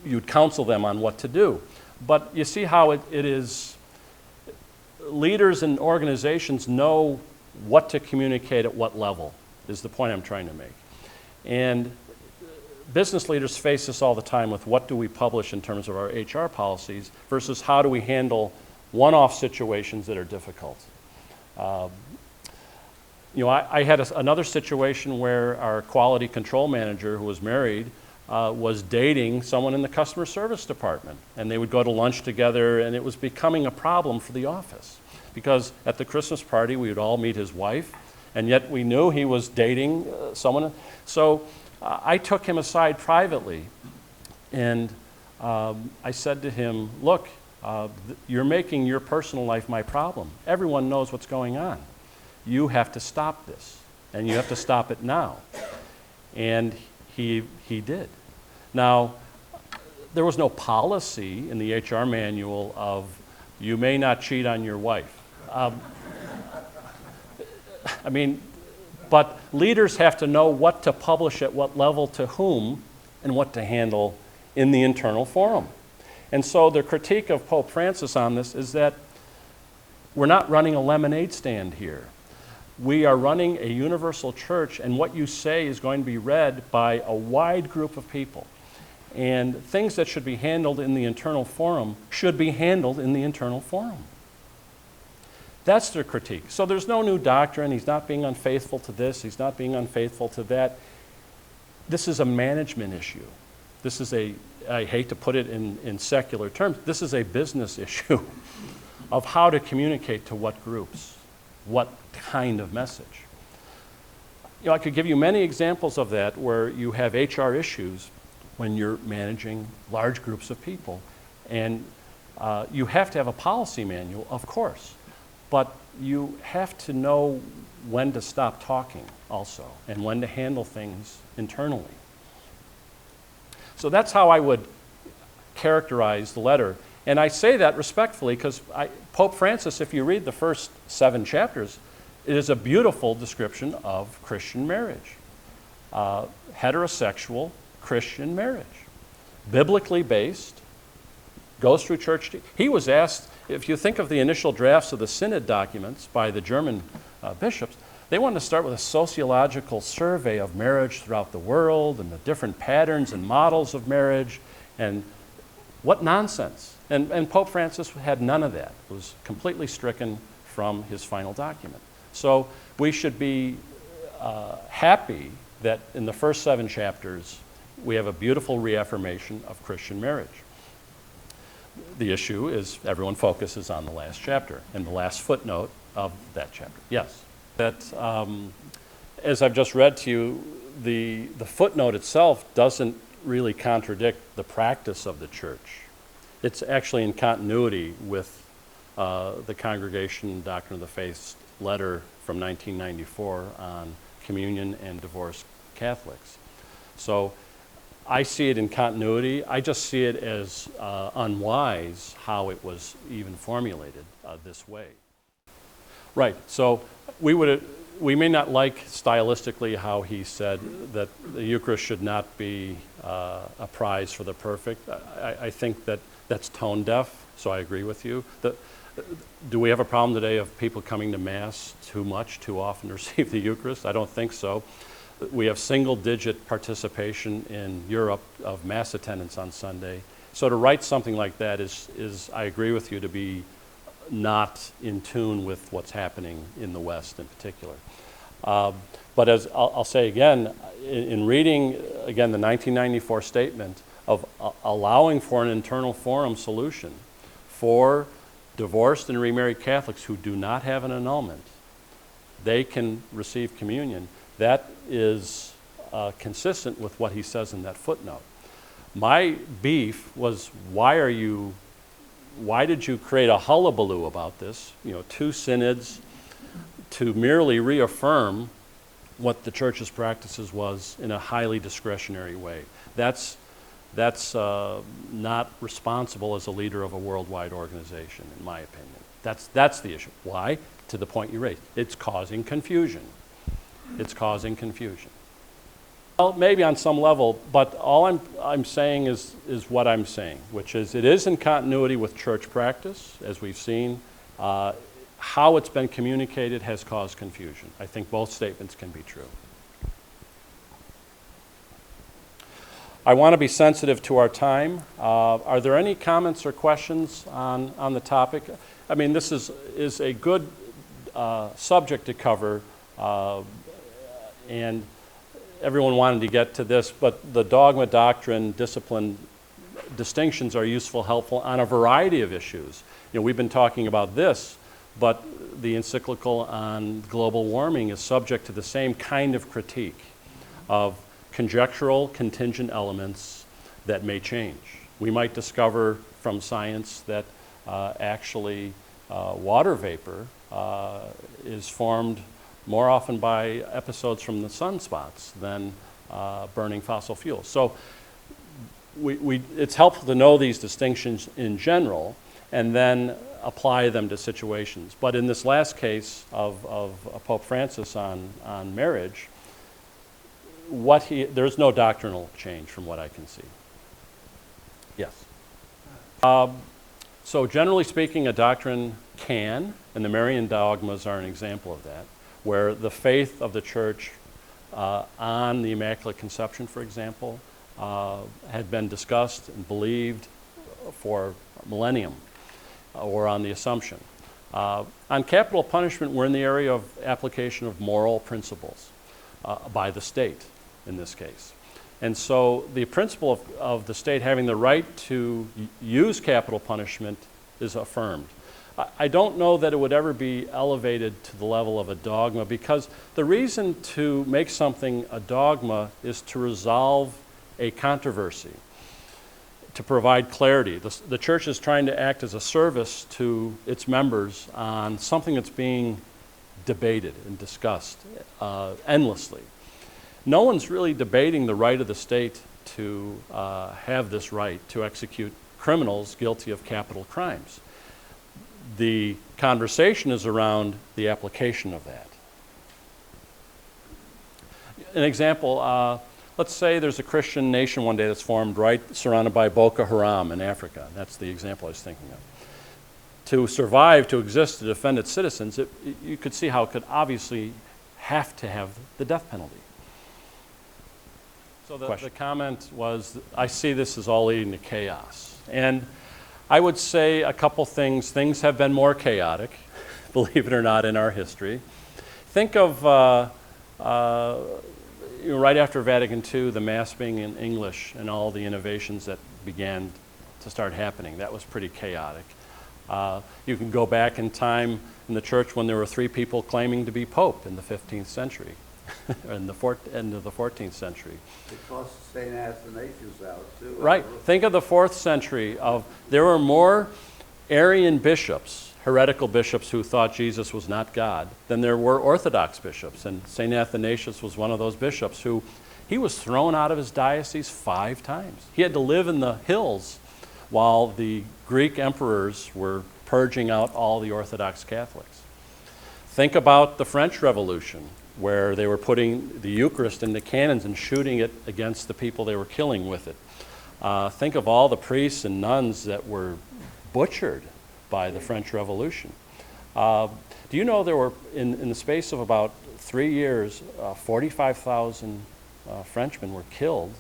you'd counsel them on what to do. But you see how it is, leaders and organizations know what to communicate at what level, is the point I'm trying to make. And business leaders face this all the time with what do we publish in terms of our HR policies versus how do we handle one-off situations that are difficult. I had another situation where our quality control manager who was married was dating someone in the customer service department, and they would go to lunch together, and it was becoming a problem for the office because at the Christmas party we would all meet his wife, and yet we knew he was dating someone. So I took him aside privately, and I said to him, look, you're making your personal life my problem. Everyone knows what's going on. You have to stop this, and you have to stop it now. And he did. Now, there was no policy in the HR manual of you may not cheat on your wife. But leaders have to know what to publish at what level to whom and what to handle in the internal forum. And so the critique of Pope Francis on this is that we're not running a lemonade stand here. We are running a universal church, and what you say is going to be read by a wide group of people. And things that should be handled in the internal forum should be handled in the internal forum. That's their critique. So there's no new doctrine. He's not being unfaithful to this. He's not being unfaithful to that. This is a management issue. This is I hate to put it in secular terms, this is a business issue of how to communicate to what groups, what kind of message. I could give you many examples of that where you have HR issues when you're managing large groups of people. And you have to have a policy manual, of course. But you have to know when to stop talking also and when to handle things internally. So that's how I would characterize the letter. And I say that respectfully because Pope Francis, if you read the first 7 chapters, it is a beautiful description of Christian marriage. Heterosexual Christian marriage. Biblically based, goes through church. He was asked, if you think of the initial drafts of the synod documents by the German bishops, they wanted to start with a sociological survey of marriage throughout the world and the different patterns and models of marriage, and what nonsense. And Pope Francis had none of that. It was completely stricken from his final document. So we should be happy that in the first 7 chapters, we have a beautiful reaffirmation of Christian marriage. The issue is everyone focuses on the last chapter and the last footnote of that chapter. Yes. That, as I've just read to you, the footnote itself doesn't really contradict the practice of the church. It's actually in continuity with the Congregation Doctrine of the Faith's letter from 1994 on communion and divorced Catholics. So I see it in continuity. I just see it as unwise how it was even formulated this way. Right, so we may not like stylistically how he said that the Eucharist should not be a prize for the perfect. I think that that's tone deaf, so I agree with you. Do we have a problem today of people coming to Mass too much, too often to receive the Eucharist? I don't think so. We have single-digit participation in Europe of Mass attendance on Sunday. So to write something like that is I agree with you, to be not in tune with what's happening in the West in particular. But as I'll say again, in reading, again, the 1994 statement of allowing for an internal forum solution for divorced and remarried Catholics who do not have an annulment, they can receive communion. That is consistent with what he says in that footnote. My beef was, why did you create a hullabaloo about this? 2 synods to merely reaffirm what the church's practices was in a highly discretionary way. That's not responsible as a leader of a worldwide organization, in my opinion. That's the issue. Why? To the point you raised. It's causing confusion. It's causing confusion. Well, maybe on some level, but all I'm saying is what I'm saying, which is it is in continuity with church practice, as we've seen. How it's been communicated has caused confusion. I think both statements can be true. I want to be sensitive to our time. Are there any comments or questions on the topic? I mean, this is a good subject to cover, and everyone wanted to get to this, but the dogma, doctrine, discipline distinctions are useful, helpful on a variety of issues. We've been talking about this, but the encyclical on global warming is subject to the same kind of critique of conjectural, contingent elements that may change. We might discover from science that actually water vapor is formed more often by episodes from the sunspots than burning fossil fuels. So it's helpful to know these distinctions in general and then apply them to situations. But in this last case of Pope Francis on marriage, there's no doctrinal change from what I can see. Yes. So generally speaking, a doctrine can, and the Marian dogmas are an example of that, where the faith of the church on the Immaculate Conception, for example, had been discussed and believed for millennium, or on the Assumption. On capital punishment, we're in the area of application of moral principles by the state in this case. And so the principle of the state having the right to use capital punishment is affirmed. I don't know that it would ever be elevated to the level of a dogma, because the reason to make something a dogma is to resolve a controversy, to provide clarity. The church is trying to act as a service to its members on something that's being debated and discussed endlessly. No one's really debating the right of the state to have this right to execute criminals guilty of capital crimes. The conversation is around the application of that. An example, let's say there's a Christian nation one day that's formed right surrounded by Boko Haram in Africa. That's the example I was thinking of. To survive, to exist, to defend its citizens, you could see how it could obviously have to have the death penalty. So the comment was, I see this as all leading to chaos. And I would say a couple things. Things have been more chaotic, believe it or not, in our history. Think of right after Vatican II, the Mass being in English and all the innovations that began to start happening. That was pretty chaotic. You can go back in time in the church when there were 3 people claiming to be Pope in the 15th century, or in the end of the 14th century. They tossed St. Athanasius out, too. Right. Think of the 4th century. There were more Arian bishops, heretical bishops who thought Jesus was not God, than there were Orthodox bishops. And St. Athanasius was one of those bishops who, he was thrown out of his diocese 5 times. He had to live in the hills while the Greek emperors were purging out all the Orthodox Catholics. Think about the French Revolution, where they were putting the Eucharist into cannons and shooting it against the people they were killing with it. Think of all the priests and nuns that were butchered by the French Revolution. Do you know there were, in the space of about 3 years, 45,000 Frenchmen were killed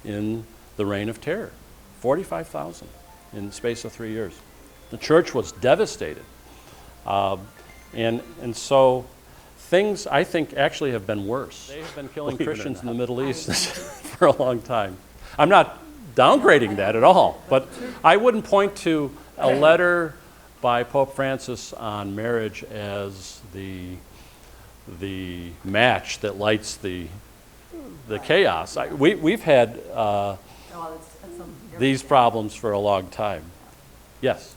in the Reign of Terror? 45,000 in the space of 3 years. The church was devastated. And so things, I think, actually have been worse. They have been killing Christians in the Middle East for a long time. I'm not downgrading that at all, but I wouldn't point to a letter by Pope Francis on marriage as the match that lights the chaos. We've had these problems for a long time. Yes?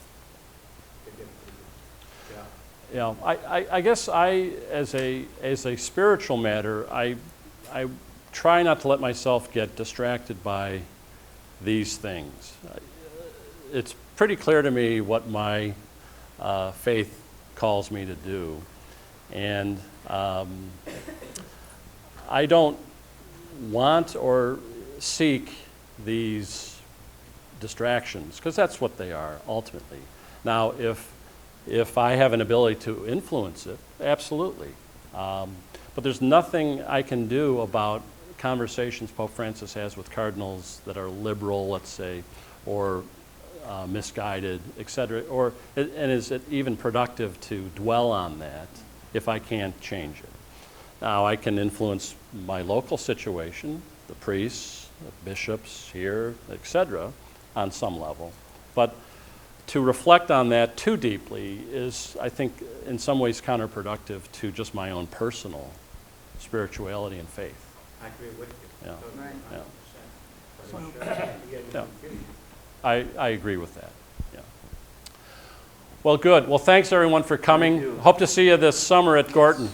Yeah, I guess as a spiritual matter, I try not to let myself get distracted by these things. It's pretty clear to me what my faith calls me to do, and I don't want or seek these distractions, because that's what they are ultimately. Now, if I have an ability to influence it, absolutely. But there's nothing I can do about conversations Pope Francis has with cardinals that are liberal, let's say, or misguided, et cetera, and is it even productive to dwell on that if I can't change it? Now, I can influence my local situation, the priests, the bishops here, et cetera, on some level. But to reflect on that too deeply is, I think, in some ways counterproductive to just my own personal spirituality and faith. I agree with you. Yeah. Totally. Yeah. I agree with that. Yeah. Well, good. Well, thanks everyone for coming. Hope to see you this summer at Gorton.